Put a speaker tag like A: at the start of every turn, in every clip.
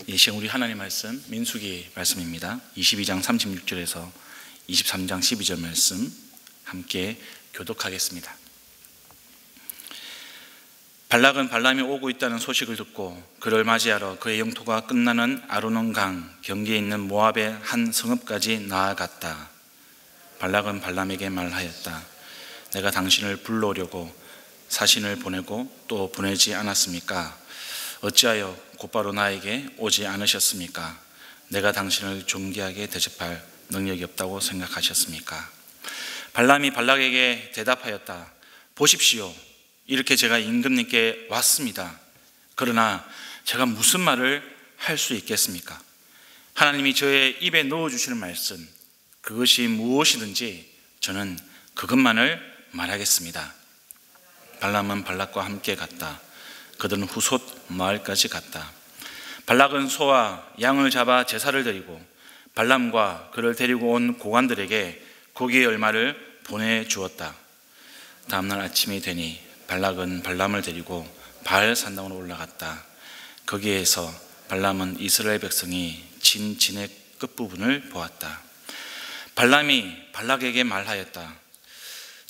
A: 이 시간 우리 하나님 말씀 민수기 말씀입니다. 22장 36절에서 23장 12절 말씀 함께 교독하겠습니다. 발락은 발람이 오고 있다는 소식을 듣고 그를 맞이하러 그의 영토가 끝나는 아르논 강 경계에 있는 모압의 한 성읍까지 나아갔다. 발락은 발람에게 말하였다. 내가 당신을 불러오려고 사신을 보내고 또 보내지 않았습니까? 어찌하여 곧바로 나에게 오지 않으셨습니까? 내가 당신을 존귀하게 대접할 능력이 없다고 생각하셨습니까? 발람이 발락에게 대답하였다. 보십시오. 이렇게 제가 임금님께 왔습니다. 그러나 제가 무슨 말을 할 수 있겠습니까? 하나님이 저의 입에 넣어주시는 말씀, 그것이 무엇이든지 저는 그것만을 말하겠습니다. 발람은 발락과 함께 갔다. 그들은 후솥 마을까지 갔다. 발락은 소와 양을 잡아 제사를 드리고 발람과 그를 데리고 온 고관들에게 고기의 얼마를 보내주었다. 다음날 아침이 되니 발락은 발람을 데리고 바알 산당으로 올라갔다. 거기에서 발람은 이스라엘 백성이 진 진의 끝부분을 보았다. 발람이 발락에게 말하였다.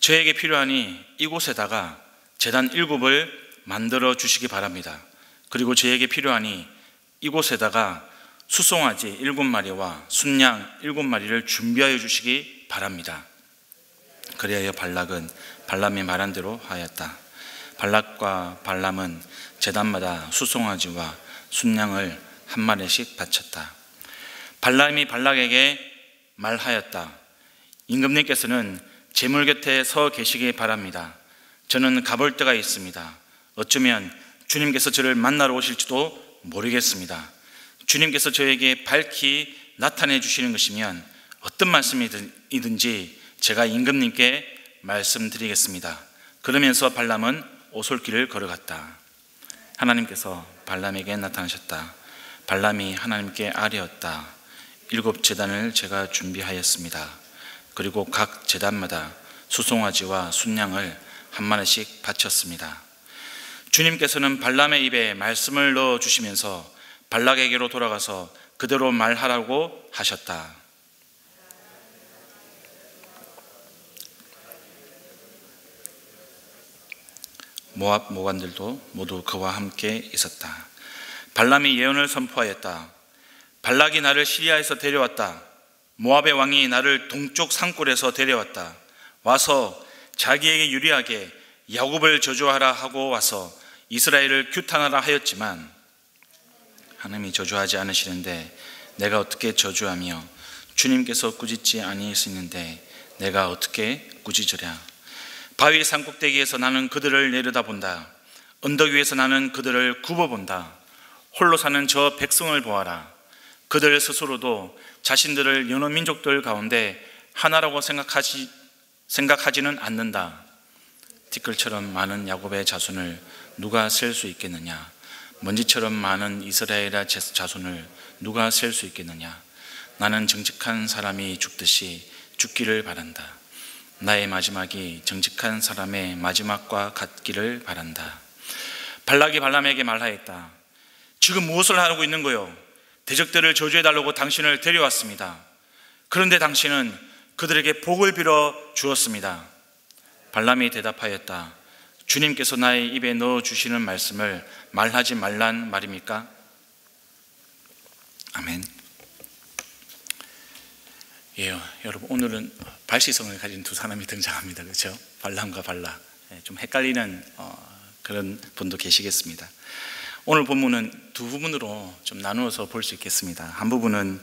A: 저에게 필요하니 이곳에다가 제단 7을 만들어 주시기 바랍니다. 그리고 저에게 필요하니 이곳에다가 수송아지 7마리와 순양 7마리를 준비하여 주시기 바랍니다. 그리하여 발락은 발람이 말한 대로 하였다. 발락과 발람은 제단마다 수송아지와 순양을 한 마리씩 바쳤다. 발람이 발락에게 말하였다. 임금님께서는 제물 곁에 서 계시기 바랍니다. 저는 가볼 데가 있습니다. 어쩌면 주님께서 저를 만나러 오실지도 모르겠습니다. 주님께서 저에게 밝히 나타내 주시는 것이면 어떤 말씀이든지 제가 임금님께 말씀드리겠습니다. 그러면서 발람은 오솔길을 걸어갔다. 하나님께서 발람에게 나타나셨다. 발람이 하나님께 아뢰었다. 7 제단을 제가 준비하였습니다. 그리고 각 제단마다 수송아지와 순양을 한 마리씩 바쳤습니다. 주님께서는 발람의 입에 말씀을 넣어주시면서 발락에게로 돌아가서 그대로 말하라고 하셨다. 모압 모관들도 모두 그와 함께 있었다. 발람이 예언을 선포하였다. 발락이 나를 시리아에서 데려왔다. 모압의 왕이 나를 동쪽 산골에서 데려왔다. 와서 자기에게 유리하게 야곱을 저주하라 하고 와서 이스라엘을 규탄하라 하였지만 하나님이 저주하지 않으시는데 내가 어떻게 저주하며 주님께서 꾸짖지 아니하시는데 내가 어떻게 꾸짖으랴. 바위 산꼭대기에서 나는 그들을 내려다본다. 언덕 위에서 나는 그들을 굽어본다. 홀로 사는 저 백성을 보아라. 그들 스스로도 자신들을 여러 민족들 가운데 하나라고 생각하지는 않는다. 티끌처럼 많은 야곱의 자손을 누가 셀 수 있겠느냐? 먼지처럼 많은 이스라엘의 자손을 누가 셀 수 있겠느냐? 나는 정직한 사람이 죽듯이 죽기를 바란다. 나의 마지막이 정직한 사람의 마지막과 같기를 바란다. 발락이 발람에게 말하였다. 지금 무엇을 하고 있는 거요? 대적들을 저주해달라고 당신을 데려왔습니다. 그런데 당신은 그들에게 복을 빌어 주었습니다. 발람이 대답하였다. 주님께서 나의 입에 넣어주시는 말씀을 말하지 말란 말입니까? 아멘. 예, 여러분 오늘은 발시성을 가진 두 사람이 등장합니다. 그렇죠? 발람과 발락. 좀 헷갈리는 그런 분도 계시겠습니다. 오늘 본문은 두 부분으로 좀 나누어서 볼 수 있겠습니다. 한 부분은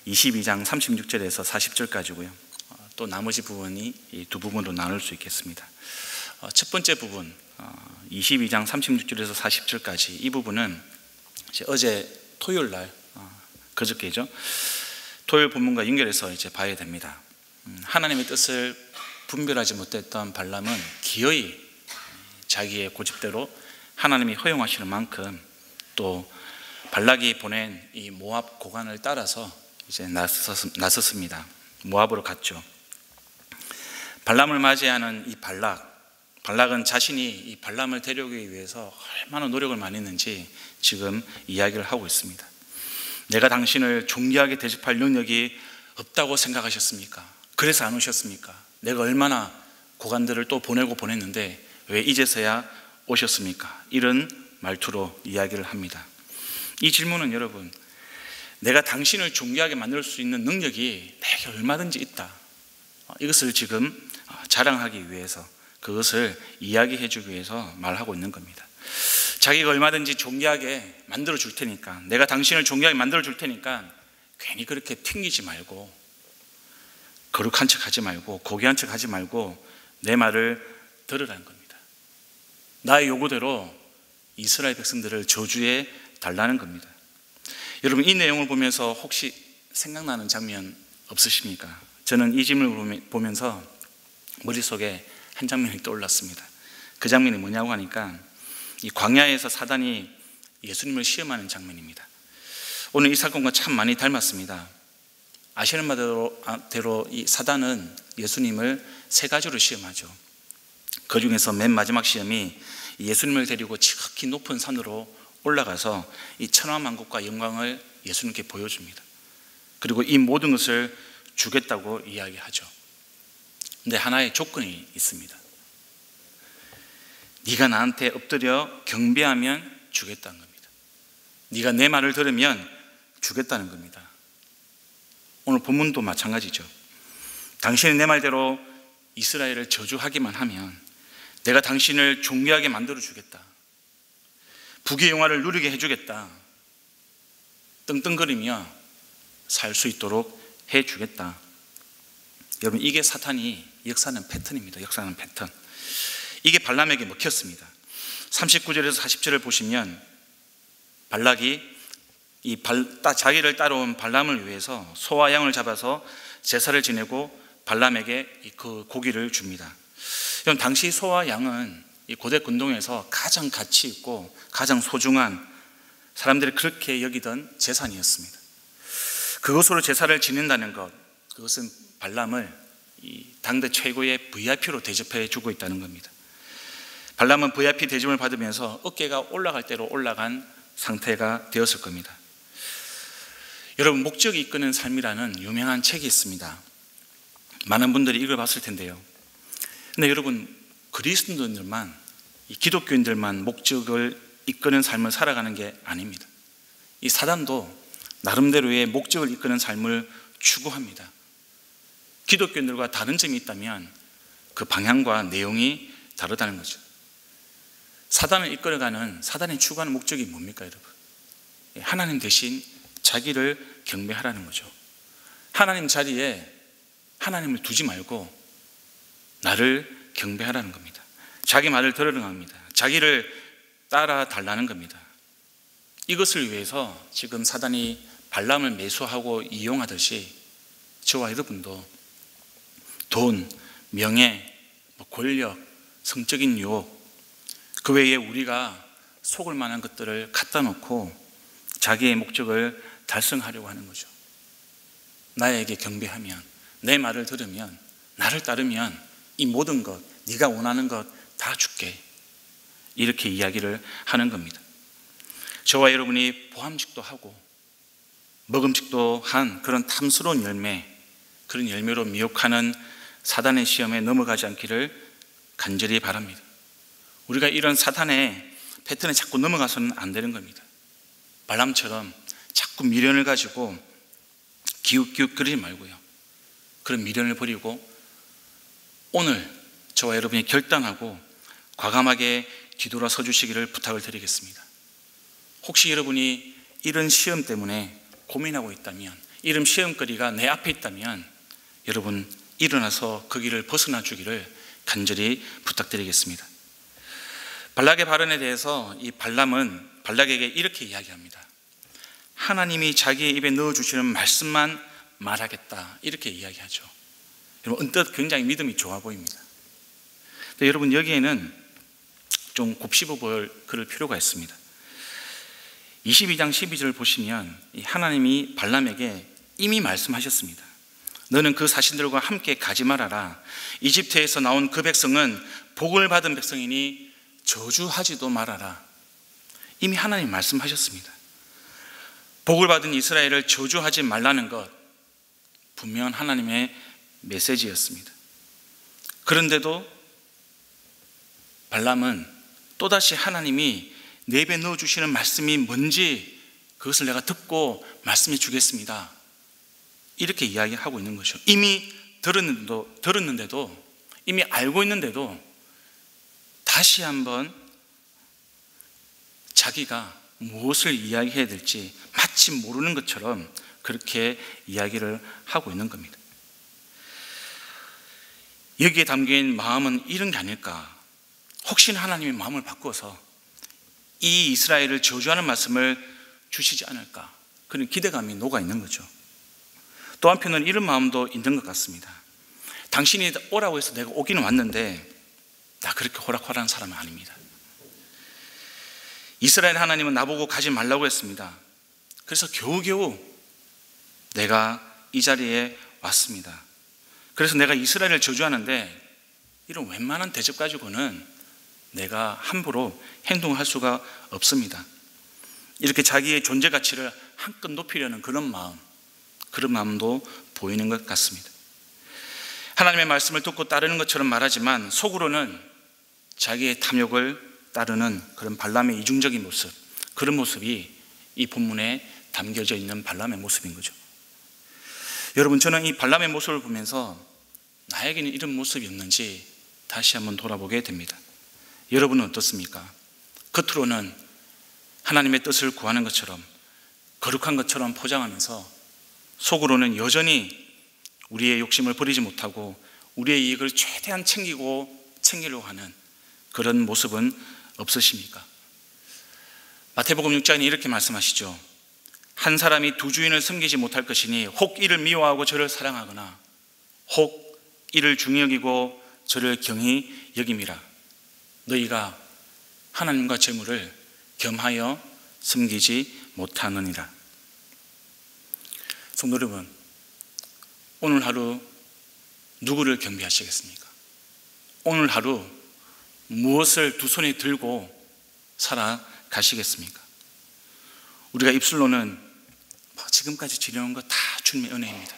A: 22장 36절에서 40절까지고요. 또 나머지 부분이 이 두 부분으로 나눌 수 있겠습니다. 첫 번째 부분 22장 36절에서 40절까지 이 부분은 이제 어제 토요일 날 그저께죠. 토요일 본문과 연결해서 이제 봐야 됩니다. 하나님의 뜻을 분별하지 못했던 발람은 기어이 자기의 고집대로 하나님이 허용하시는 만큼 또 발락이 보낸 이 모압 고관을 따라서 이제 나섰습니다. 모압으로 갔죠. 발람을 맞이하는 이 발락은 자신이 이 발람을 데려오기 위해서 얼마나 노력을 많이 했는지 지금 이야기를 하고 있습니다. 내가 당신을 존귀하게 대접할 능력이 없다고 생각하셨습니까? 그래서 안 오셨습니까? 내가 얼마나 고관들을 또 보냈는데 왜 이제서야 오셨습니까? 이런 말투로 이야기를 합니다. 이 질문은 여러분, 내가 당신을 존귀하게 만들 수 있는 능력이 내게 얼마든지 있다, 이것을 지금 자랑하기 위해서, 그것을 이야기해 주기 위해서 말하고 있는 겁니다. 자기가 얼마든지 존귀하게 만들어 줄 테니까, 내가 당신을 존귀하게 만들어 줄 테니까 괜히 그렇게 튕기지 말고, 거룩한 척 하지 말고, 고귀한 척 하지 말고 내 말을 들으라는 겁니다. 나의 요구대로 이스라엘 백성들을 저주해 달라는 겁니다. 여러분, 이 내용을 보면서 혹시 생각나는 장면 없으십니까? 저는 이 질문을 보면서 머릿속에 한 장면이 떠올랐습니다. 그 장면이 뭐냐고 하니까 이 광야에서 사단이 예수님을 시험하는 장면입니다. 오늘 이 사건과 참 많이 닮았습니다. 아시는 바대로 이 사단은 예수님을 세 가지로 시험하죠. 그 중에서 맨 마지막 시험이 예수님을 데리고 지극히 높은 산으로 올라가서 이 천하만국과 영광을 예수님께 보여줍니다. 그리고 이 모든 것을 주겠다고 이야기하죠. 근데 하나의 조건이 있습니다. 네가 나한테 엎드려 경배하면 주겠다는 겁니다. 네가 내 말을 들으면 주겠다는 겁니다. 오늘 본문도 마찬가지죠. 당신이 내 말대로 이스라엘을 저주하기만 하면 내가 당신을 존귀하게 만들어 주겠다, 부귀 영화를 누리게 해주겠다, 떵떵거리며 살 수 있도록 해주겠다. 여러분, 이게 사탄이 역사하는 패턴입니다. 역사하는 패턴. 이게 발람에게 먹혔습니다. 39절에서 40절을 보시면 발락이 자기를 따라온 발람을 위해서 소와 양을 잡아서 제사를 지내고 발람에게 그 고기를 줍니다. 여러분, 당시 소와 양은 이 고대 근동에서 가장 가치 있고 가장 소중한, 사람들이 그렇게 여기던 재산이었습니다. 그것으로 제사를 지낸다는 것, 그것은 발람을 이 당대 최고의 VIP로 대접해 주고 있다는 겁니다. 발람은 VIP 대접을 받으면서 어깨가 올라갈 대로 올라간 상태가 되었을 겁니다. 여러분, 목적이 이끄는 삶이라는 유명한 책이 있습니다. 많은 분들이 읽어봤을 텐데요. 근데 여러분, 그리스도인들만, 이 기독교인들만 목적을 이끄는 삶을 살아가는 게 아닙니다. 이 사단도 나름대로의 목적을 이끄는 삶을 추구합니다. 기독교인들과 다른 점이 있다면 그 방향과 내용이 다르다는 거죠. 사단을 이끌어가는, 사단이 추구하는 목적이 뭡니까, 여러분? 하나님 대신 자기를 경배하라는 거죠. 하나님 자리에 하나님을 두지 말고 나를 경배하라는 겁니다. 자기 말을 들으라는 겁니다. 자기를 따라 달라는 겁니다. 이것을 위해서 지금 사단이 발람을 매수하고 이용하듯이 저와 여러분도 돈, 명예, 권력, 성적인 유혹, 그 외에 우리가 속을 만한 것들을 갖다 놓고 자기의 목적을 달성하려고 하는 거죠. 나에게 경배하면, 내 말을 들으면, 나를 따르면 이 모든 것, 네가 원하는 것 다 줄게, 이렇게 이야기를 하는 겁니다. 저와 여러분이 보암직도 하고 먹음직도 한 그런 탐스러운 열매, 그런 열매로 미혹하는 사단의 시험에 넘어가지 않기를 간절히 바랍니다. 우리가 이런 사탄의 패턴에 자꾸 넘어가서는 안 되는 겁니다. 발람처럼 자꾸 미련을 가지고 기웃기웃거리지 말고요, 그런 미련을 버리고 오늘 저와 여러분이 결단하고 과감하게 뒤돌아서 주시기를 부탁을 드리겠습니다. 혹시 여러분이 이런 시험 때문에 고민하고 있다면, 이런 시험거리가 내 앞에 있다면 여러분 일어나서 그 길을 벗어나 주기를 간절히 부탁드리겠습니다. 발락의 발언에 대해서 이 발람은 발락에게 이렇게 이야기합니다. 하나님이 자기의 입에 넣어주시는 말씀만 말하겠다, 이렇게 이야기하죠. 여러분, 언뜻 굉장히 믿음이 좋아 보입니다. 근데 여러분, 여기에는 좀 곱씹어 볼 그럴 필요가 있습니다. 22장 12절을 보시면 하나님이 발람에게 이미 말씀하셨습니다. 너는 그 사신들과 함께 가지 말아라. 이집트에서 나온 그 백성은 복을 받은 백성이니 저주하지도 말아라. 이미 하나님 말씀하셨습니다. 복을 받은 이스라엘을 저주하지 말라는 것, 분명한 하나님의 메시지였습니다. 그런데도 발람은 또다시 하나님이 내입에 넣어주시는 말씀이 뭔지 그것을 내가 듣고 말씀해 주겠습니다, 이렇게 이야기하고 있는 것이죠. 이미 들었는데도, 이미 알고 있는데도 다시 한번 자기가 무엇을 이야기해야 될지 마치 모르는 것처럼 그렇게 이야기를 하고 있는 겁니다. 여기에 담긴 마음은 이런 게 아닐까. 혹시나 하나님의 마음을 바꿔서 이 이스라엘을 저주하는 말씀을 주시지 않을까, 그런 기대감이 녹아 있는 거죠. 또 한편은 이런 마음도 있는 것 같습니다. 당신이 오라고 해서 내가 오기는 왔는데 나 그렇게 호락호락한 사람은 아닙니다. 이스라엘 하나님은 나보고 가지 말라고 했습니다. 그래서 겨우겨우 내가 이 자리에 왔습니다. 그래서 내가 이스라엘을 저주하는데 이런 웬만한 대접 가지고는 내가 함부로 행동할 수가 없습니다. 이렇게 자기의 존재 가치를 한껏 높이려는 그런 마음도 보이는 것 같습니다. 하나님의 말씀을 듣고 따르는 것처럼 말하지만 속으로는 자기의 탐욕을 따르는 그런 발람의 이중적인 모습, 그런 모습이 이 본문에 담겨져 있는 발람의 모습인 거죠. 여러분, 저는 이 발람의 모습을 보면서 나에게는 이런 모습이었는지 다시 한번 돌아보게 됩니다. 여러분은 어떻습니까? 겉으로는 하나님의 뜻을 구하는 것처럼, 거룩한 것처럼 포장하면서 속으로는 여전히 우리의 욕심을 버리지 못하고 우리의 이익을 최대한 챙기려고 하는 그런 모습은 없으십니까? 마태복음 6장에 이렇게 말씀하시죠. 한 사람이 두 주인을 섬기지 못할 것이니 혹 이를 미워하고 저를 사랑하거나 혹 이를 중히 여기고 저를 경히 여김이라. 너희가 하나님과 재물을 겸하여 섬기지 못하느니라. 성도 여러분, 오늘 하루 누구를 경배하시겠습니까? 오늘 하루 무엇을 두 손에 들고 살아가시겠습니까? 우리가 입술로는 지금까지 지려온 것 다 주님의 은혜입니다.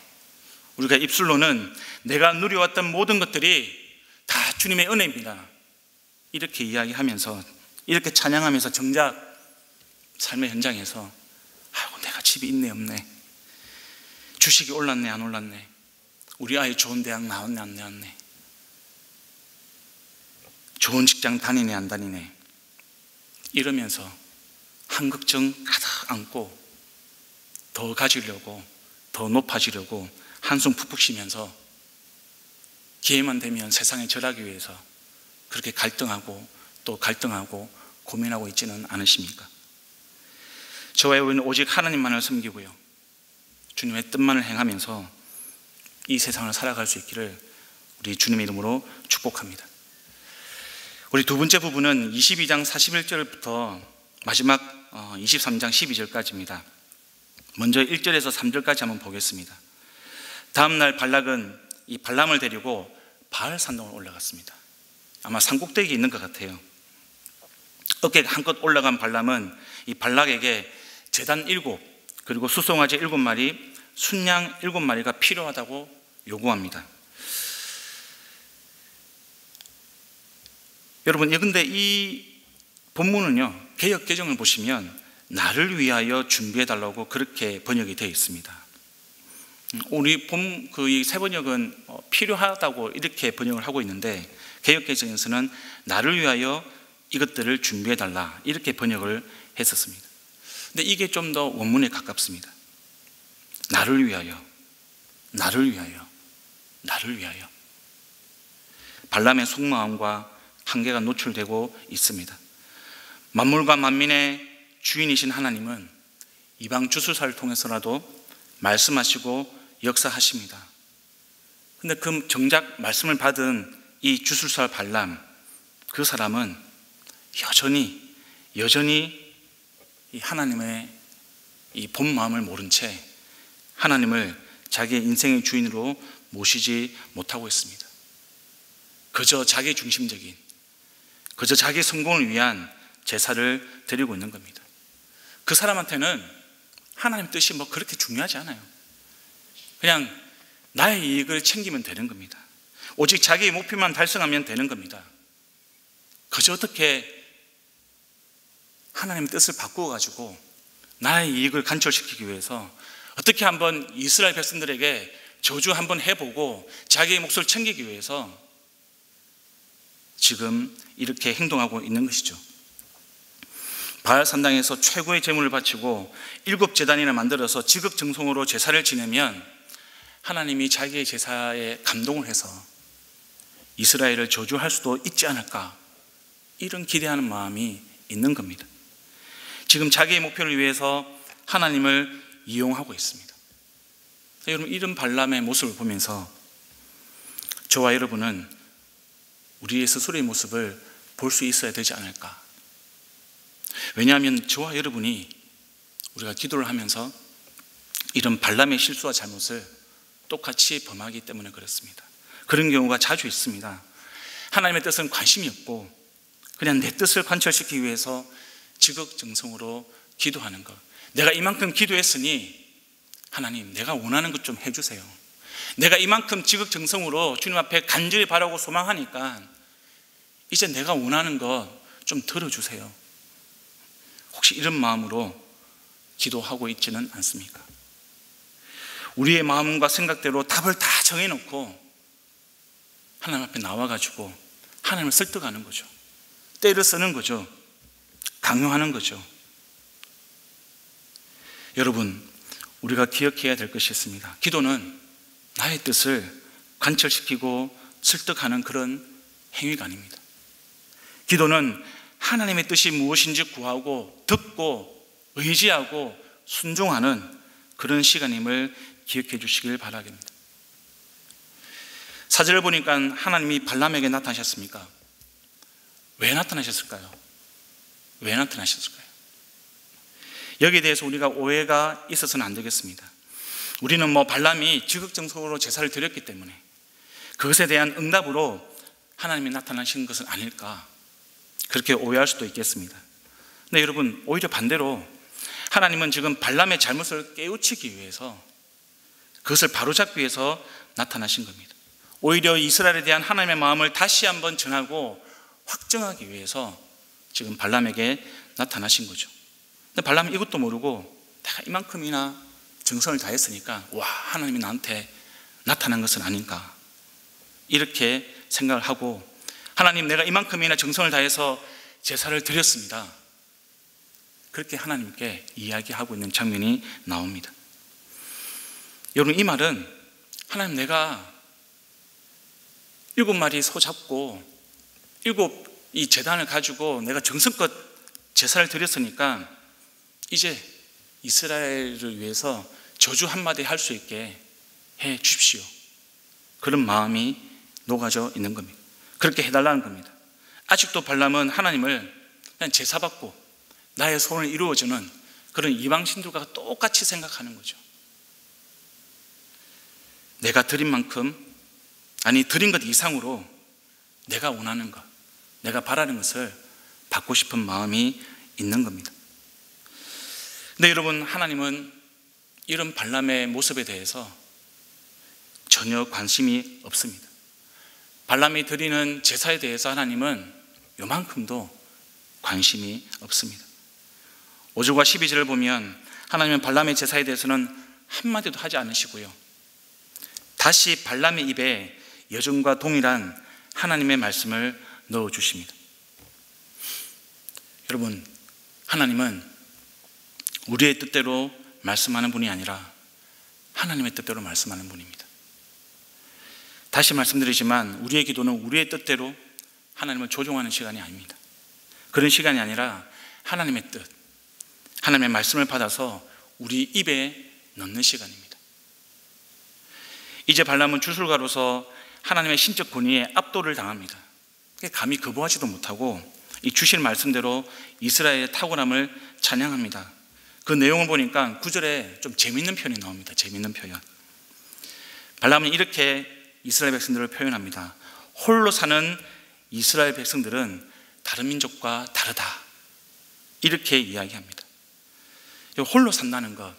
A: 우리가 입술로는 내가 누려왔던 모든 것들이 다 주님의 은혜입니다, 이렇게 이야기하면서, 이렇게 찬양하면서 정작 삶의 현장에서 아이고 내가 집이 있네 없네, 주식이 올랐네 안 올랐네, 우리 아이 좋은 대학 나왔네 안 나왔네, 좋은 직장 다니네 안 다니네, 이러면서 한걱정 가득 안고 더 가지려고, 더 높아지려고 한숨 푹푹 쉬면서 기회만 되면 세상에 절하기 위해서 그렇게 갈등하고 또 갈등하고 고민하고 있지는 않으십니까? 저와 여러분은 오직 하나님만을 섬기고요, 주님의 뜻만을 행하면서 이 세상을 살아갈 수 있기를 우리 주님의 이름으로 축복합니다. 우리 두 번째 부분은 22장 41절부터 마지막 23장 12절까지입니다. 먼저 1절에서 3절까지 한번 보겠습니다. 다음날 발락은 이 발람을 데리고 바알 산동을 올라갔습니다. 아마 산꼭대기에 있는 것 같아요. 어깨가 한껏 올라간 발람은 이 발락에게 제단 7 그리고 수송아지 7마리, 순양 7마리가 필요하다고 요구합니다. 여러분, 그런데 이 본문은요, 개역 개정을 보시면 나를 위하여 준비해달라고 그렇게 번역이 되어 있습니다. 우리 이 새 번역은 필요하다고 이렇게 번역을 하고 있는데, 개역 개정에서는 나를 위하여 이것들을 준비해달라 이렇게 번역을 했었습니다. 근데 이게 좀 더 원문에 가깝습니다. 나를 위하여, 나를 위하여, 나를 위하여. 발람의 속마음과 한계가 노출되고 있습니다. 만물과 만민의 주인이신 하나님은 이방 주술사를 통해서라도 말씀하시고 역사하십니다. 그런데 그 정작 말씀을 받은 이 주술사 발람, 그 사람은 여전히 이 하나님의 이 본 마음을 모른 채 하나님을 자기의 인생의 주인으로 모시지 못하고 있습니다. 그저 자기 중심적인, 그저 자기 성공을 위한 제사를 드리고 있는 겁니다. 그 사람한테는 하나님 뜻이 뭐 그렇게 중요하지 않아요. 그냥 나의 이익을 챙기면 되는 겁니다. 오직 자기의 목표만 달성하면 되는 겁니다. 그저 어떻게 하나님의 뜻을 바꾸어가지고 나의 이익을 간철시키기 위해서 어떻게 한번 이스라엘 백성들에게 저주 한번 해보고 자기의 몫을 챙기기 위해서 지금 이렇게 행동하고 있는 것이죠. 바알 산당에서 최고의 제물을 바치고 7제단이나 만들어서 지극정성으로 제사를 지내면 하나님이 자기의 제사에 감동을 해서 이스라엘을 저주할 수도 있지 않을까, 이런 기대하는 마음이 있는 겁니다. 지금 자기의 목표를 위해서 하나님을 이용하고 있습니다. 여러분, 이런 발람의 모습을 보면서 저와 여러분은 우리의 스스로의 모습을 볼 수 있어야 되지 않을까. 왜냐하면 저와 여러분이 우리가 기도를 하면서 이런 발람의 실수와 잘못을 똑같이 범하기 때문에 그렇습니다. 그런 경우가 자주 있습니다. 하나님의 뜻은 관심이 없고 그냥 내 뜻을 관철시키기 위해서 지극정성으로 기도하는 것. 내가 이만큼 기도했으니 하나님, 내가 원하는 것 좀 해주세요. 내가 이만큼 지극정성으로 주님 앞에 간절히 바라고 소망하니까 이제 내가 원하는 것 좀 들어주세요. 혹시 이런 마음으로 기도하고 있지는 않습니까? 우리의 마음과 생각대로 답을 다 정해놓고 하나님 앞에 나와가지고 하나님을 설득하는 거죠. 때를 쓰는 거죠. 강요하는 거죠. 여러분, 우리가 기억해야 될 것이 있습니다. 기도는 나의 뜻을 관철시키고 설득하는 그런 행위가 아닙니다. 기도는 하나님의 뜻이 무엇인지 구하고 듣고 의지하고 순종하는 그런 시간임을 기억해 주시길 바라겠습니다. 사절을 보니까 하나님이 발람에게 나타나셨습니까? 왜 나타나셨을까요? 왜 나타나셨을까요? 여기에 대해서 우리가 오해가 있어서는 안 되겠습니다. 우리는 발람이 지극정성으로 제사를 드렸기 때문에 그것에 대한 응답으로 하나님이 나타나신 것은 아닐까, 그렇게 오해할 수도 있겠습니다. 근데 여러분, 오히려 반대로 하나님은 지금 발람의 잘못을 깨우치기 위해서, 그것을 바로잡기 위해서 나타나신 겁니다. 오히려 이스라엘에 대한 하나님의 마음을 다시 한번 전하고 확정하기 위해서 지금 발람에게 나타나신 거죠. 근데 발람은 이것도 모르고 내가 이만큼이나 정성을 다했으니까 와, 하나님이 나한테 나타난 것은 아닌가, 이렇게 생각을 하고, 하나님, 내가 이만큼이나 정성을 다해서 제사를 드렸습니다, 그렇게 하나님께 이야기하고 있는 장면이 나옵니다. 여러분, 이 말은 하나님, 내가 7마리 소 잡고 7이 제단을 가지고 내가 정성껏 제사를 드렸으니까 이제 이스라엘을 위해서 저주 한마디 할 수 있게 해 주십시오, 그런 마음이 녹아져 있는 겁니다. 그렇게 해달라는 겁니다. 아직도 발람은 하나님을 그냥 제사받고 나의 소원을 이루어주는 그런 이방신들과 똑같이 생각하는 거죠. 내가 드린 만큼, 아니 드린 것 이상으로 내가 원하는 것, 내가 바라는 것을 받고 싶은 마음이 있는 겁니다. 근데 여러분, 하나님은 이런 발람의 모습에 대해서 전혀 관심이 없습니다. 발람이 드리는 제사에 대해서 하나님은 요만큼도 관심이 없습니다. 5절과 12절을 보면 하나님은 발람의 제사에 대해서는 한마디도 하지 않으시고요, 다시 발람의 입에 여전과 동일한 하나님의 말씀을 넣어주십니다. 여러분, 하나님은 우리의 뜻대로 말씀하는 분이 아니라 하나님의 뜻대로 말씀하는 분입니다. 다시 말씀드리지만 우리의 기도는 우리의 뜻대로 하나님을 조종하는 시간이 아닙니다. 그런 시간이 아니라 하나님의 뜻, 하나님의 말씀을 받아서 우리 입에 넣는 시간입니다. 이제 발람은 주술가로서 하나님의 신적 권위에 압도를 당합니다. 감히 거부하지도 못하고 이 주신 말씀대로 이스라엘의 탁월함을 찬양합니다. 그 내용을 보니까 9절에 좀 재밌는 표현이 나옵니다. 재밌는 표현. 발람은 이렇게 이스라엘 백성들을 표현합니다. 홀로 사는 이스라엘 백성들은 다른 민족과 다르다, 이렇게 이야기합니다. 홀로 산다는 것,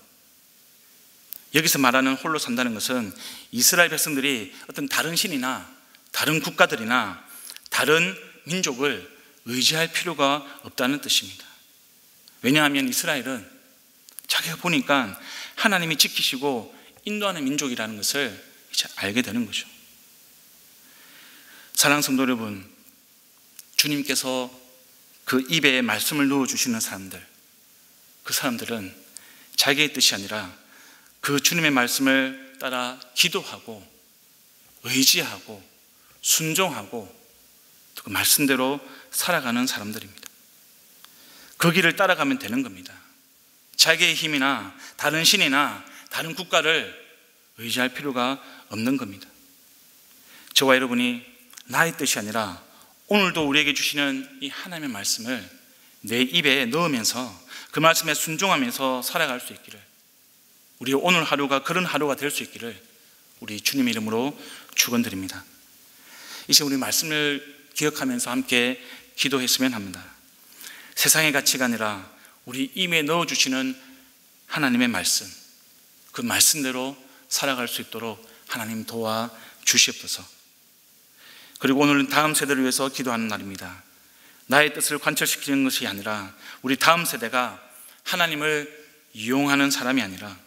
A: 여기서 말하는 홀로 산다는 것은 이스라엘 백성들이 어떤 다른 신이나 다른 국가들이나 다른 민족을 의지할 필요가 없다는 뜻입니다. 왜냐하면 이스라엘은 자기가 보니까 하나님이 지키시고 인도하는 민족이라는 것을 이제 알게 되는 거죠. 사랑하는 성도 여러분, 주님께서 그 입에 말씀을 넣어주시는 사람들, 그 사람들은 자기의 뜻이 아니라 그 주님의 말씀을 따라 기도하고 의지하고 순종하고 그 말씀대로 살아가는 사람들입니다. 그 길을 따라가면 되는 겁니다. 자기의 힘이나 다른 신이나 다른 국가를 의지할 필요가 없는 겁니다. 저와 여러분이 나의 뜻이 아니라 오늘도 우리에게 주시는 이 하나님의 말씀을 내 입에 넣으면서 그 말씀에 순종하면서 살아갈 수 있기를, 우리 오늘 하루가 그런 하루가 될 수 있기를 우리 주님 이름으로 축원드립니다. 이제 우리 말씀을 기억하면서 함께 기도했으면 합니다. 세상의 가치가 아니라 우리 입에 넣어주시는 하나님의 말씀, 그 말씀대로 살아갈 수 있도록 하나님 도와주시옵소서. 그리고 오늘은 다음 세대를 위해서 기도하는 날입니다. 나의 뜻을 관철시키는 것이 아니라 우리 다음 세대가 하나님을 이용하는 사람이 아니라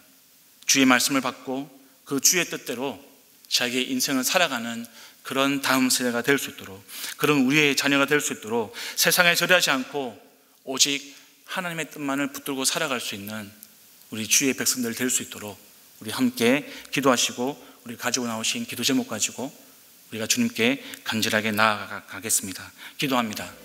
A: 주의 말씀을 받고 그 주의 뜻대로 자기의 인생을 살아가는 그런 다음 세대가 될 수 있도록, 그런 우리의 자녀가 될 수 있도록 세상에 절하지 않고 오직 하나님의 뜻만을 붙들고 살아갈 수 있는 우리 주의 백성들 될 수 있도록 우리 함께 기도하시고, 우리 가지고 나오신 기도 제목 가지고 우리가 주님께 간절하게 나아가겠습니다. 기도합니다.